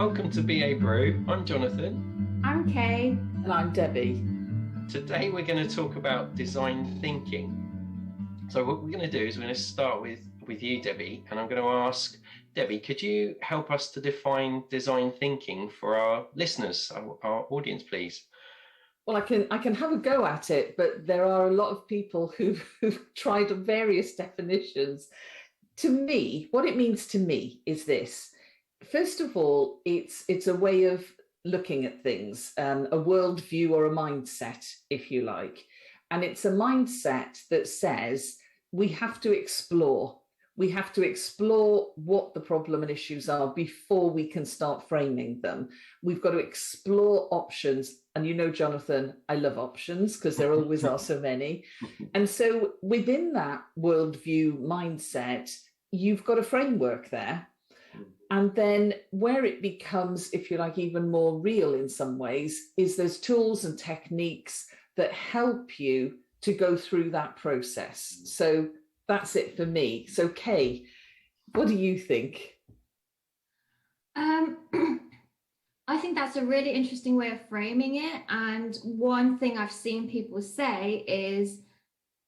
Welcome to BA Brew. I'm Jonathan. I'm Kay. And I'm Debbie. Today we're going to talk about design thinking. So what we're going to do is we're going to start with you, Debbie, and I'm going to ask Debbie, could you help us to define design thinking for our listeners, our audience, please? Well, I can have a go at it, but there are a lot of people who've tried various definitions. To me, what it means to me is this. First of all, it's a way of looking at things, a worldview or a mindset, if you like. And it's a mindset that says we have to explore. We have to explore what the problem and issues are before we can start framing them. We've got to explore options. And you know, Jonathan, I love options because there always are so many. And so within that worldview mindset, you've got a framework there. And then where it becomes, if you like, even more real in some ways, is there's tools and techniques that help you to go through that process. So that's it for me. So Kay, what do you think? I think that's a really interesting way of framing it. And one thing I've seen people say is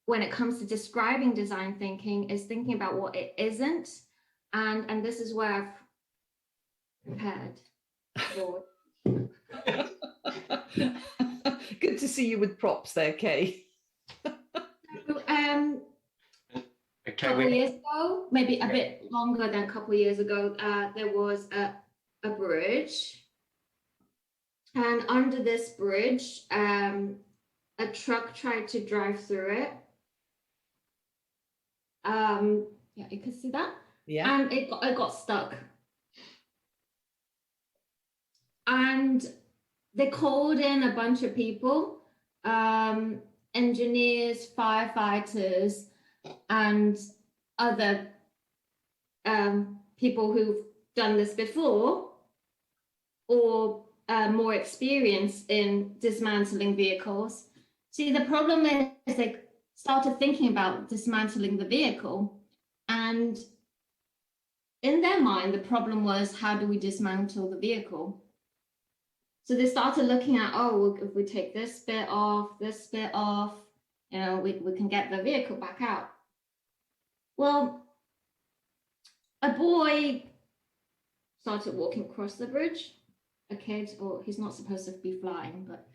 when it comes to describing design thinking is thinking about what it isn't. And this is where I've prepared for. Good to see you with props there, Kay. A couple years ago, maybe a bit longer than a couple of years ago, there was a bridge. And under this bridge, a truck tried to drive through it. Yeah, you can see that. Yeah. And it got stuck. And they called in a bunch of people, engineers, firefighters, and other people who've done this before or more experience in dismantling vehicles. See, the problem is they started thinking about dismantling the vehicle, and in their mind, the problem was, how do we dismantle the vehicle? So they started looking at, oh, if we take this bit off, you know, we can get the vehicle back out. Well, a boy started walking across the bridge, a kid, or he's not supposed to be flying, but,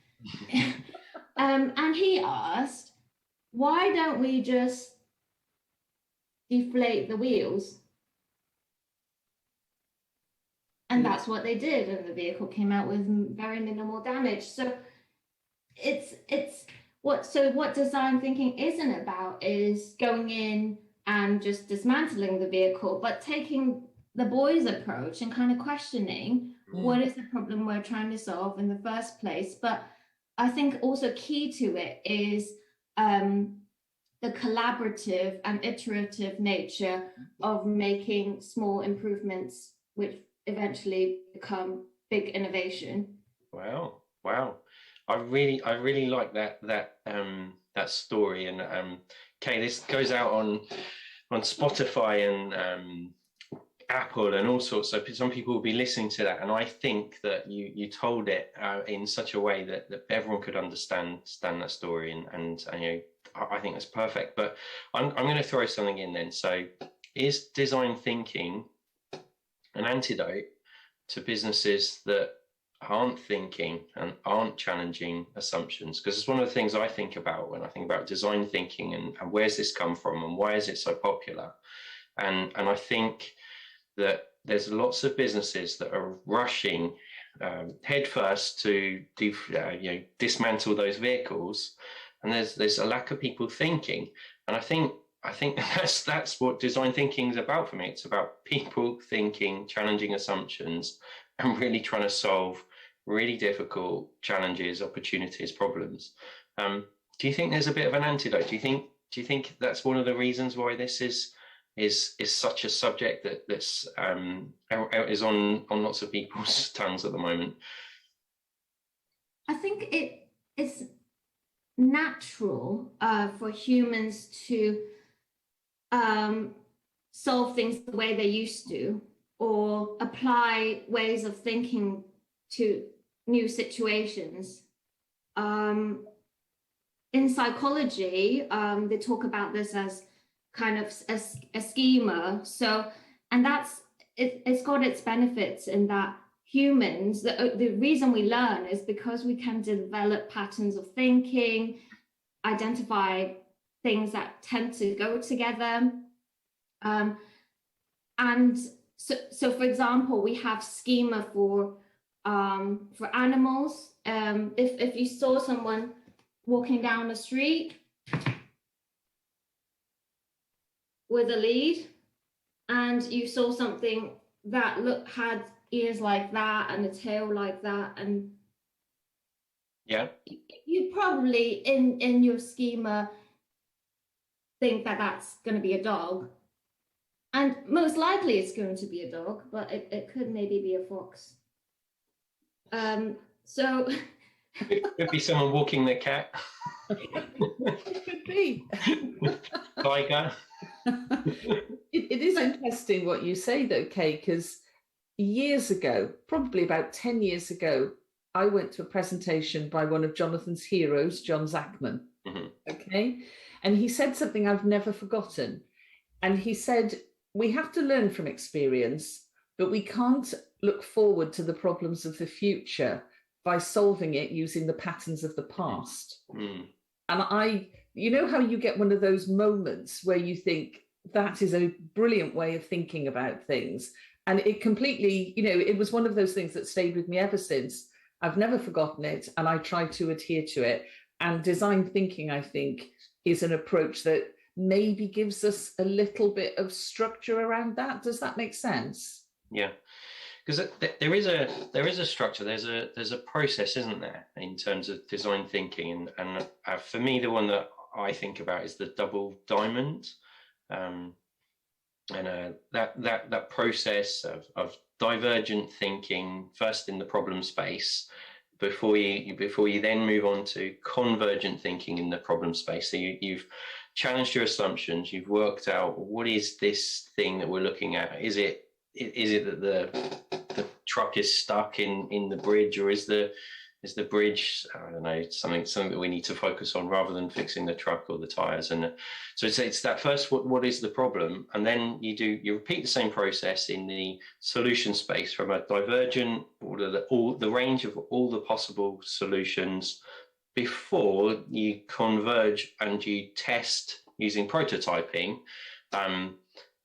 and he asked, why don't we just deflate the wheels? And that's what they did, and the vehicle came out with very minimal damage. So what design thinking isn't about is going in and just dismantling the vehicle, but taking the boys' approach and kind of questioning what is the problem we're trying to solve in the first place. But I think also key to it is the collaborative and iterative nature of making small improvements, which eventually become big innovation. Wow. I really like that story. And Kay, this goes out on Spotify and Apple and all sorts. So some people will be listening to that, and I think that you told it in such a way that everyone could understand that story, and you know, I think that's perfect. But I'm going to throw something in then. So is design thinking an antidote to businesses that aren't thinking and aren't challenging assumptions? Because it's one of the things I think about when I think about design thinking and where's this come from and why is it so popular? And I think that there's lots of businesses that are rushing headfirst to dismantle those vehicles, and there's a lack of people thinking. And I think that's what design thinking is about for me. It's about people thinking, challenging assumptions, and really trying to solve really difficult challenges, opportunities, problems. Do you think there's a bit of an antidote? Do you think that's one of the reasons why this is such a subject that's is on lots of people's tongues at the moment? I think it's natural for humans to solve things the way they used to. or apply ways of thinking to new situations. In psychology, they talk about this as kind of a schema. So, and it's got its benefits in that humans, the reason we learn is because we can develop patterns of thinking, identify things that tend to go together. And so for example, we have schema for animals. If you saw someone walking down the street with a lead, and you saw something that had ears like that and a tail like that, and you probably in your schema think that that's going to be a dog, and most likely it's going to be a dog, but it could maybe be a fox. So it could be someone walking their cat. It could be. Tiger. It is interesting what you say though, Kay, because years ago, probably about 10 years ago, I went to a presentation by one of Jonathan's heroes, John Zachman. Okay. And he said something I've never forgotten. And he said, we have to learn from experience, but we can't look forward to the problems of the future by solving it using the patterns of the past. And you know how you get one of those moments where you think that is a brilliant way of thinking about things. And it completely, it was one of those things that stayed with me ever since. I've never forgotten it, and I try to adhere to it. And design thinking, I think, is an approach that maybe gives us a little bit of structure around that. Does that make sense? Yeah, because there is a structure. There's a process, isn't there, in terms of design thinking? And for me, the one that I think about is the double diamond. And that process of divergent thinking first in the problem space before you then move on to convergent thinking in the problem space. So you've challenged your assumptions, you've worked out what is this thing that we're looking at. Is it that the truck is stuck in the bridge, or is the bridge, I don't know, something that we need to focus on rather than fixing the truck or the tires? And so it's that first, what is the problem, and then you repeat the same process in the solution space from a divergent, all the range of all the possible solutions before you converge and you test using prototyping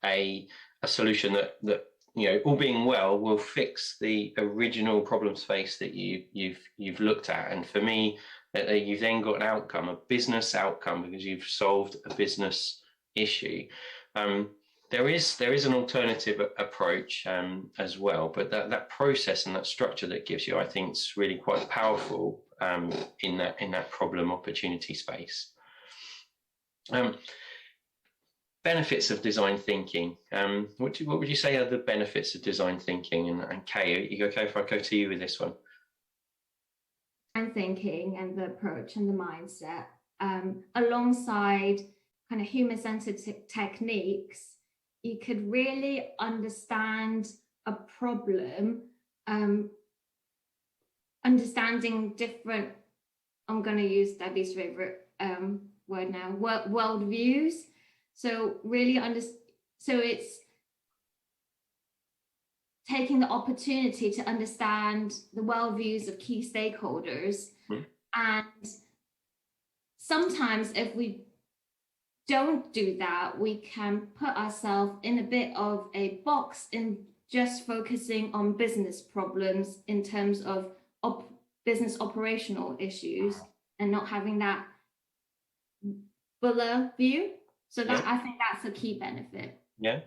a solution that all being well, will fix the original problem space that you've looked at. And for me, you've then got an outcome, a business outcome, because you've solved a business issue. There is an alternative approach as well, but that process and that structure that gives you, I think, is really quite powerful in that problem opportunity space. Benefits of design thinking. What would you say are the benefits of design thinking? And Kay, are you okay if I go to you with this one? Design thinking and the approach and the mindset, alongside kind of human-centered techniques, you could really understand a problem, understanding different, I'm going to use Debbie's favorite word now, worldviews. So really so it's taking the opportunity to understand the worldviews of key stakeholders. And sometimes if we don't do that, we can put ourselves in a bit of a box in just focusing on business problems in terms of business operational issues and not having that fuller view. So that, I think that's a key benefit. Yeah.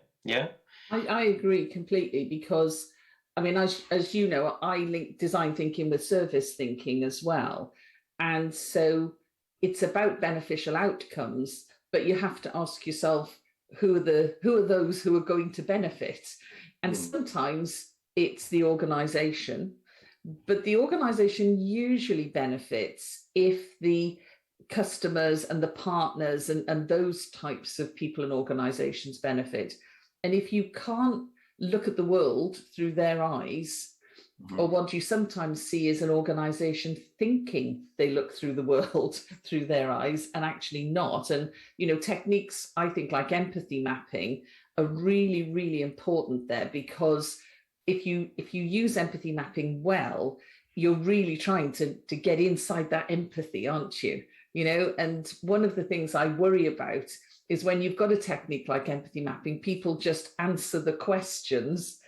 I agree completely, because I mean, as you know, I link design thinking with service thinking as well. And so it's about beneficial outcomes, but you have to ask yourself, who are those who are going to benefit? And sometimes it's the organization, but the organization usually benefits if the customers and the partners and those types of people and organizations benefit. And if you can't look at the world through their eyes, or what you sometimes see is an organization thinking they look through the world through their eyes and actually not. And, you know, techniques, I think, like empathy mapping are really, really important there, because if you use empathy mapping well, you're really trying to get inside that empathy, aren't you? You know, and one of the things I worry about is when you've got a technique like empathy mapping, people just answer the questions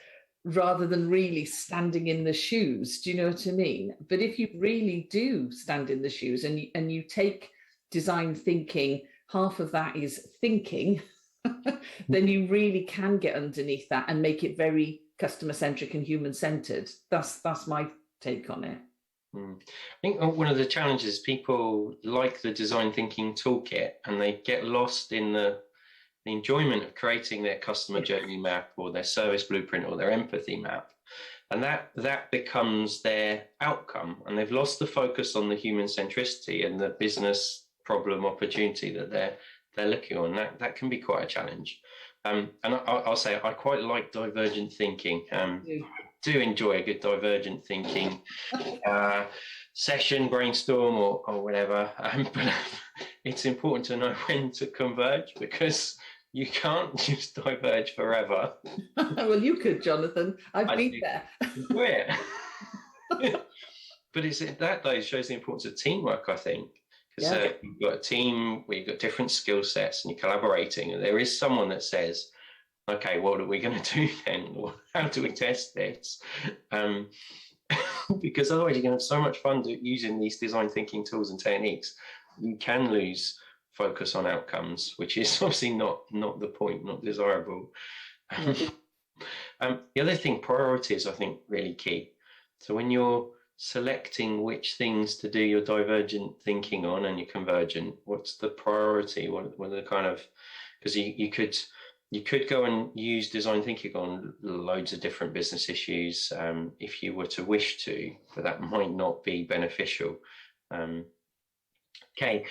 rather than really standing in the shoes. Do you know what I mean? But if you really do stand in the shoes and you take design thinking, half of that is thinking, then you really can get underneath that and make it very customer centric and human centered. That's my take on it. I think one of the challenges, people like the design thinking toolkit and they get lost in the enjoyment of creating their customer journey map or their service blueprint or their empathy map, and that becomes their outcome, and they've lost the focus on the human centricity and the business problem opportunity that they're looking on. That can be quite a challenge. And I'll say I quite like divergent thinking. Do enjoy a good divergent thinking session, brainstorm, or whatever. But it's important to know when to converge, because you can't just diverge forever. Well, you could, Jonathan. I've been there. But it's that though shows the importance of teamwork, I think, because you've got a team where you've got different skill sets and you're collaborating, and there is someone that says, okay, what are we going to do then? Or how do we test this? Because otherwise you're going to have so much fun using these design thinking tools and techniques. You can lose focus on outcomes, which is obviously not the point, not desirable. The other thing, priorities, I think, really key. So when you're selecting which things to do your divergent thinking on and your convergent, what's the priority? What are the kind of, because you could go and use design thinking on loads of different business issues if you were to wish to, but that might not be beneficial. Okay,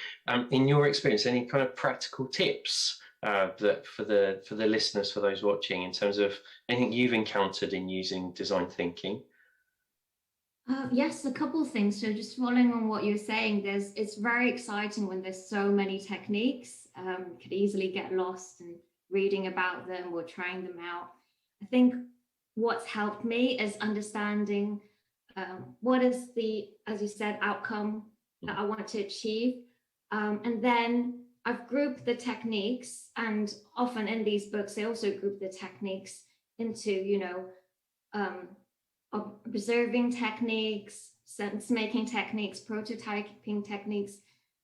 in your experience, any kind of practical tips that for the listeners, for those watching, in terms of anything you've encountered in using design thinking? Yes, a couple of things. So just following on what you're saying, it's very exciting when there's so many techniques. Could easily get lost in reading about them or trying them out. I think what's helped me is understanding what is the, as you said, outcome that I want to achieve. And then I've grouped the techniques, and often in these books, they also group the techniques into, you know, observing techniques, sense-making techniques, prototyping techniques.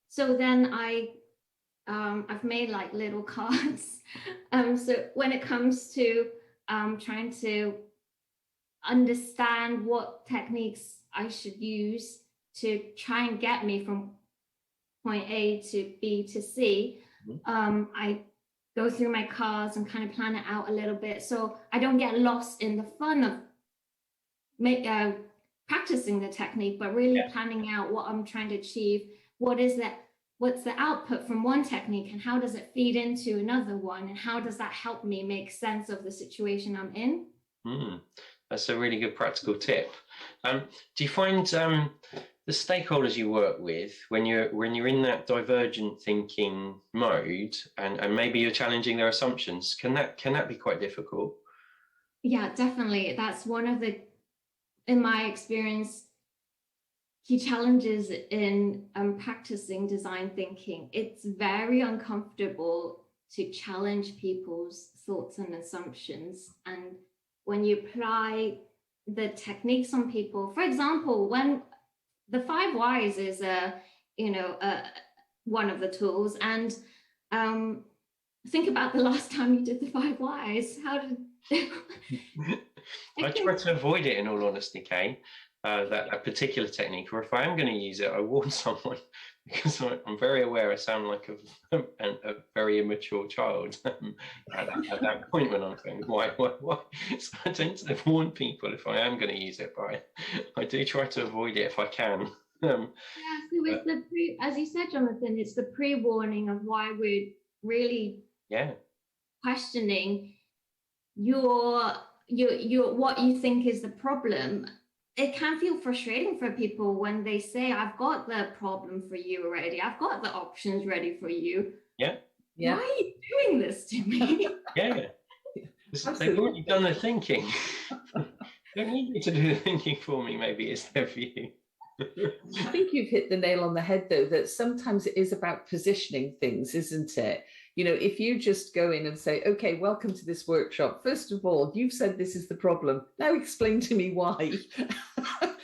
So then I've made like little cards. So when it comes to trying to understand what techniques I should use to try and get me from point A to B to C, I go through my cards and kind of plan it out a little bit, so I don't get lost in the fun of practicing the technique, but really planning out what I'm trying to achieve. What's the output from one technique, and how does it feed into another one, and how does that help me make sense of the situation I'm in? That's a really good practical tip. Do you find the stakeholders you work with, when you're in that divergent thinking mode, and maybe you're challenging their assumptions, can that be quite difficult? Yeah, definitely. That's one of the, in my experience, key challenges in practicing design thinking. It's very uncomfortable to challenge people's thoughts and assumptions. And when you apply the techniques on people, for example, when the 5 whys is one of the tools, and think about the last time you did the 5 whys. How did I try to avoid it, in all honesty, Kay. That particular technique, or if I am going to use it, I warn someone, because I'm very aware I sound like a very immature child at that point when I'm saying why. So I tend to warn people if I am going to use it, but I do try to avoid it if I can. So it's as you said, Jonathan, it's the pre-warning of why we're really questioning your what you think is the problem, it can feel frustrating for people when they say, I've got the problem for you already. I've got the options ready for you. Yeah. Yeah. Why are you doing this to me? Yeah. They've already done the thinking. Don't need you to do the thinking for me. Maybe it's there for you. I think you've hit the nail on the head, though, that sometimes it is about positioning things, isn't it? You know, if you just go in and say, okay, welcome to this workshop. First of all, you've said this is the problem. Now explain to me why.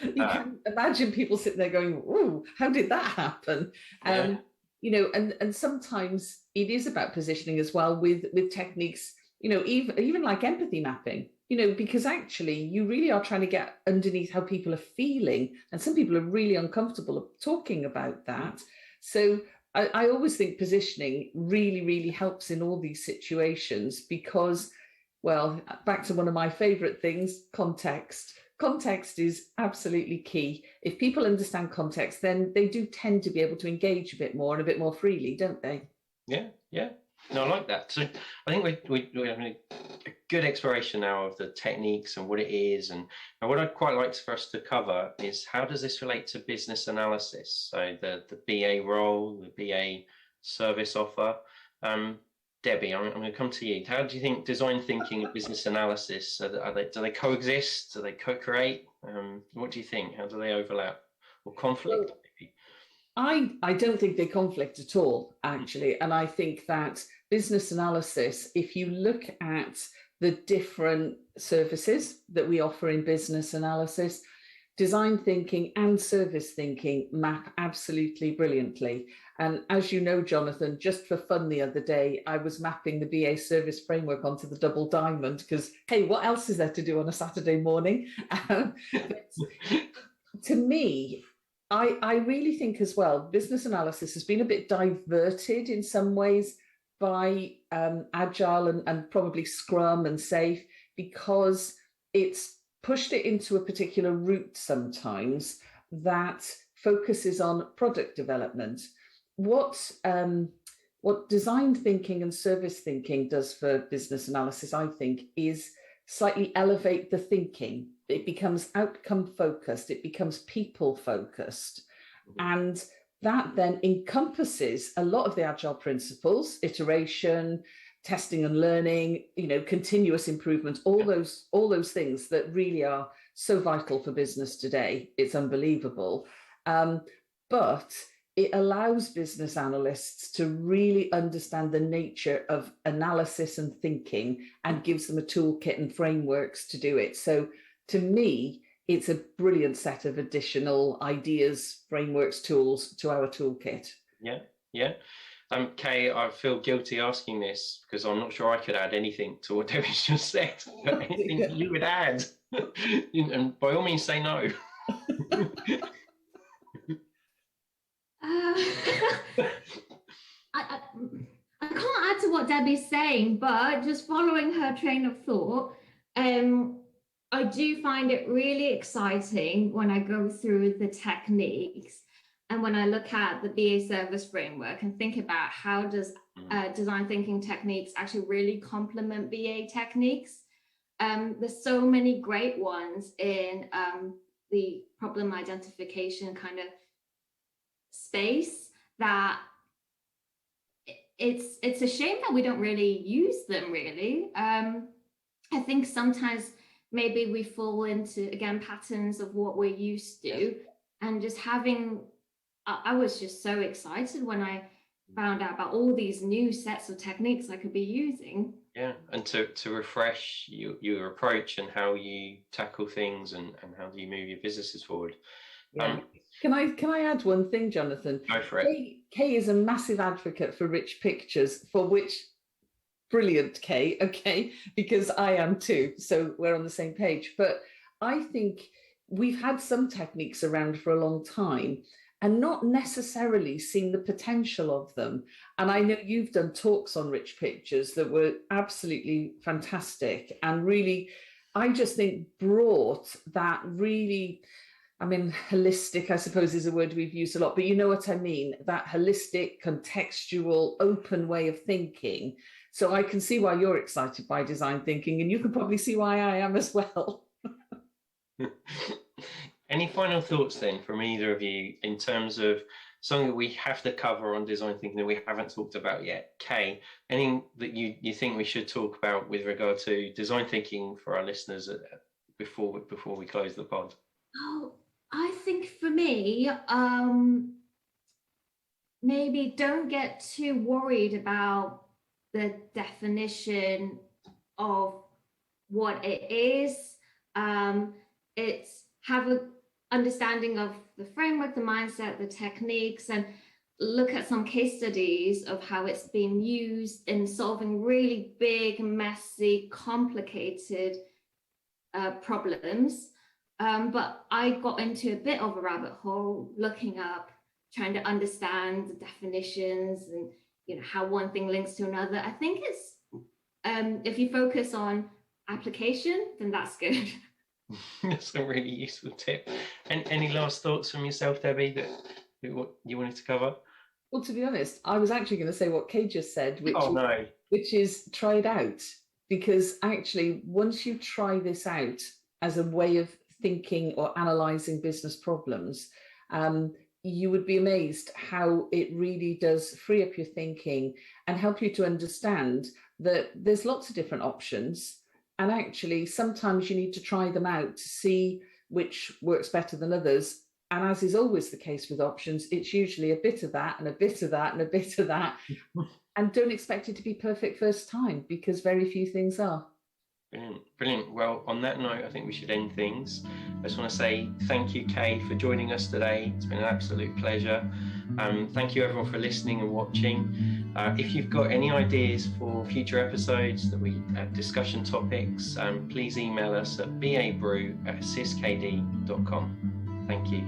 You can imagine people sitting there going, oh, how did that happen? Yeah. You know, and sometimes it is about positioning as well with techniques, you know, even like empathy mapping, you know, because actually you really are trying to get underneath how people are feeling. And some people are really uncomfortable talking about that. So I always think positioning really, really helps in all these situations because, well, back to one of my favorite things, context. Context is absolutely key. If people understand context, then they do tend to be able to engage a bit more and a bit more freely, don't they? Yeah, yeah. No, I like that. So I think we're having a good exploration now of the techniques and what it is. And what I'd quite like for us to cover is how does this relate to business analysis? So the BA role, the BA service offer. Debbie, I'm going to come to you. How do you think design thinking and business analysis, do they coexist? Do they co-create? What do you think? How do they overlap or conflict? Well, I don't think they conflict at all, actually. And I think that business analysis, if you look at the different services that we offer in business analysis, design thinking and service thinking map absolutely brilliantly. And as you know, Jonathan, just for fun the other day, I was mapping the BA service framework onto the double diamond because, hey, what else is there to do on a Saturday morning? To me, I really think as well, business analysis has been a bit diverted in some ways by Agile and probably Scrum and SAFe because it's pushed it into a particular route sometimes that focuses on product development. What design thinking and service thinking does for business analysis, I think, is slightly elevate the thinking. It becomes outcome focused, it becomes people focused. And that then encompasses a lot of the Agile principles, iteration, testing and learning, you know, continuous improvement, all those things that really are so vital for business today. It's unbelievable. But it allows business analysts to really understand the nature of analysis and thinking and gives them a toolkit and frameworks to do it. So to me, it's a brilliant set of additional ideas, frameworks, tools to our toolkit. Yeah, yeah. Kay, I feel guilty asking this because I'm not sure I could add anything to what Debbie's just said. But anything that you would add, and by all means say no. I can't add to what Debbie's saying, but just following her train of thought, I do find it really exciting when I go through the techniques and when I look at the BA service framework and think about how does design thinking techniques actually really complement BA techniques. There's so many great ones in the problem identification kind of space that it's a shame that we don't really use them really. I think sometimes maybe we fall into, again, patterns of what we're used to, and just having, I was just so excited when I found out about all these new sets of techniques I could be using. Yeah, and to refresh your approach and how you tackle things and how do you move your businesses forward. Yeah. Can I add one thing, Jonathan? Go for it. Kay is a massive advocate for rich pictures, for which, brilliant, Kay, okay, because I am too, so we're on the same page. But I think we've had some techniques around for a long time and not necessarily seen the potential of them. And I know you've done talks on rich pictures that were absolutely fantastic and really, I just think, brought that really I mean, holistic, I suppose, is a word we've used a lot, but you know what I mean, that holistic, contextual, open way of thinking. So I can see why you're excited by design thinking, and you can probably see why I am as well. Any final thoughts then from either of you in terms of something that we have to cover on design thinking that we haven't talked about yet? Kay, anything that you think we should talk about with regard to design thinking for our listeners before we close the pod? Oh, I think for me, maybe don't get too worried about the definition of what it is. It's have an understanding of the framework, the mindset, the techniques, and look at some case studies of how it's been used in solving really big, messy, complicated problems. But I got into a bit of a rabbit hole looking up, trying to understand the definitions and how one thing links to another. I think it's if you focus on application, then that's good. That's a really useful tip. And any last thoughts from yourself, Debbie, that what you wanted to cover? Well, to be honest, I was actually going to say what Kay just said, which is try it out. Because actually, once you try this out as a way of thinking or analysing business problems, you would be amazed how it really does free up your thinking and help you to understand that there's lots of different options. And actually, sometimes you need to try them out to see which works better than others. And as is always the case with options, it's usually a bit of that and a bit of that and a bit of that. And don't expect it to be perfect first time, because very few things are. Brilliant, brilliant. Well, on that note, I think we should end things. I just want to say thank you, Kay, for joining us today. It's been an absolute pleasure. Thank you, everyone, for listening and watching. If you've got any ideas for future episodes that we discussion topics, please email us at babrew@assistkd.com. Thank you.